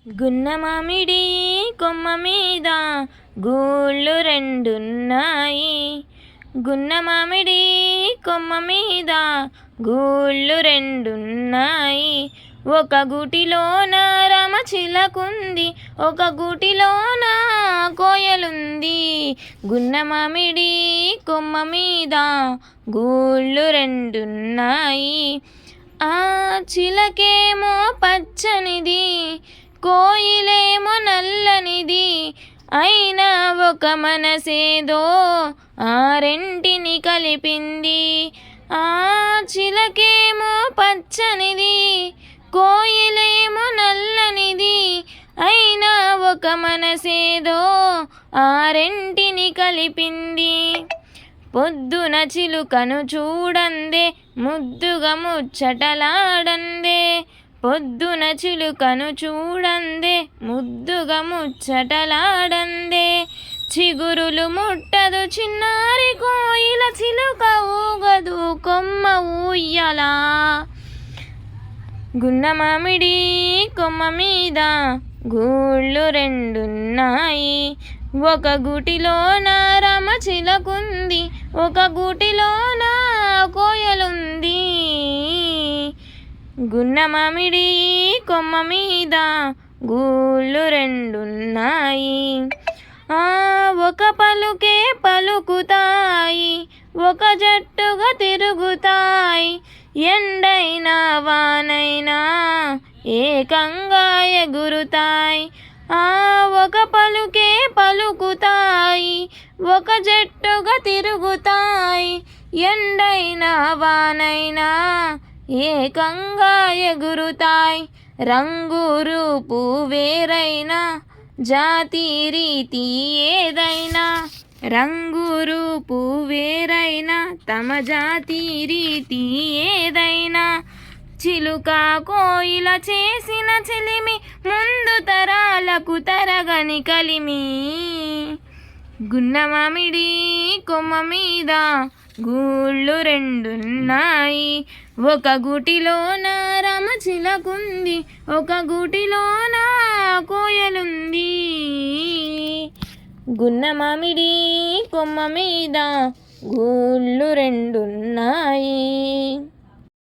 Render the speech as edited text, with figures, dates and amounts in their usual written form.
గున్న మామిడి కొమ్మ మీద గూళ్ళు రెండున్నాయి. గున్న మామిడి కొమ్మ మీద గూళ్ళు రెండున్నాయి. ఒక గూటిలోన రామచిలకుంది, ఒక గూటిలోన కోయలుంది. గున్న మామిడి కొమ్మ మీద గూళ్ళు రెండున్నాయి. ఆ చిలకేమో పచ్చనిది, కోయిలేమో నల్లనిది. అయినా ఒక మనసేదో ఆ రెంటిని కలిపింది. ఆ చిలకేమో పచ్చనిది, కోయిలేమో నల్లనిది. అయినా ఒక మనసేదో ఆ రెంటిని కలిపింది. పొద్దున చిలుకను చూడందే, ముద్దుగా ముచ్చటలాడందే. పొద్దున చిలుకను చూడందే, ముద్దుగా ముచ్చటలాడందే. చిగురులు ముట్టదు చిన్నారి కోయిల, చిలుక ఊగదు కొమ్మ ఊయ్యలా. గున్న మామిడి కొమ్మ మీద గూళ్ళు రెండున్నాయి. ఒక గూటిలోన రామచిలకుంది, ఒక గూటిలోన కోయలుంది. గున్న మామిడి కొమ్మ మీద గూళ్ళు రెండున్నాయి. ఒక పలుకే పలుకుతాయి, ఒక జట్టుగా తిరుగుతాయి. ఎండైనా వానైనా ఏకంగా ఎగురుతాయి. ఒక పలుకే పలుకుతాయి, ఒక జట్టుగా తిరుగుతాయి. ఎండైనా వానైనా ఏకంగా ఎగురుతాయి. రంగు రూపు వేరైనా, జాతి రీతి ఏదైనా. రంగు రూపు వేరైనా, తమ జాతి రీతి ఏదైనా. చిలుక కోయిల చేసిన చెలిమి, ముందు తరాలకు తరగని కలిమి. గున్న మామిడి కొమ్మ మీద గూళ్ళు రెండున్నాయి. ఒక గూటిలోన రామచిలకుంది, ఒక గూటిలోన కోయలుంది. గున్న మామిడి కొమ్మ మీద గూళ్ళు రెండున్నాయి.